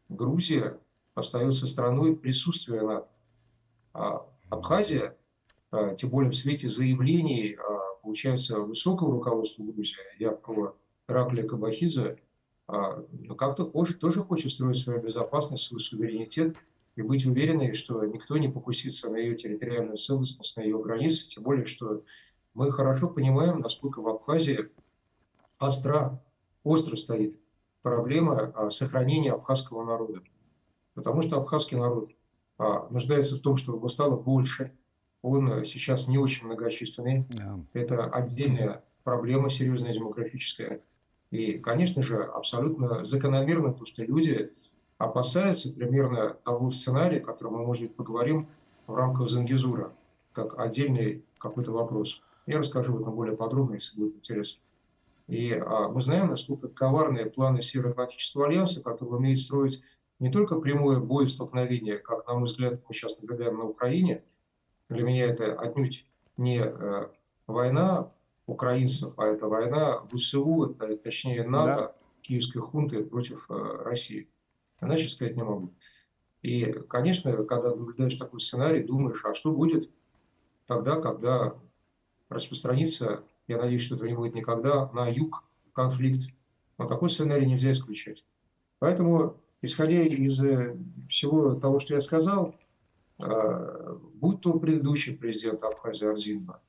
Грузия остается страной присутствия НАТО. Абхазия, тем более в свете заявлений, получается, высокого руководства Грузии, я про Ираклия Кабахидзе, ну, как-то хочет, тоже хочет строить свою безопасность, свой суверенитет и быть уверенной, что никто не покусится на ее территориальную целостность, на ее границы, тем более, что мы хорошо понимаем, насколько в Абхазии остро стоит проблема сохранения абхазского народа. Потому что абхазский народ нуждается в том, чтобы его стало больше. Он сейчас не очень многочисленный. Да. Это отдельная проблема, серьезная демографическая. И, конечно же, абсолютно закономерно то, что люди опасаются примерно того сценария, о котором мы, может быть, поговорим в рамках Зангизура, как отдельный какой-то вопрос. Я расскажу об этом более подробно, если будет интересно. И мы знаем, насколько коварные планы Североатлантического альянса, который умеет строить не только прямое боестолкновение, как, на мой взгляд, мы сейчас наблюдаем на Украине. Для меня это отнюдь не война украинцев, а это война ВСУ, точнее Да. НАТО, киевской хунты против России. Иначе сказать не могу. И, конечно, когда наблюдаешь такой сценарий, думаешь, а что будет тогда, когда распространится, я надеюсь, что этого не будет никогда, на юг конфликт. Но такой сценарий нельзя исключать. Поэтому, исходя из всего того, что я сказал, будь то предыдущий президент Абхазии Арзинба,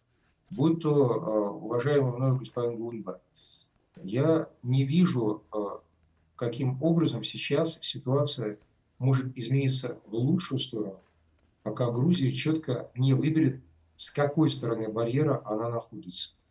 будь то уважаемый мною господин Гунба, я не вижу, каким образом сейчас ситуация может измениться в лучшую сторону, пока Грузия четко не выберет, с какой стороны барьера она находится.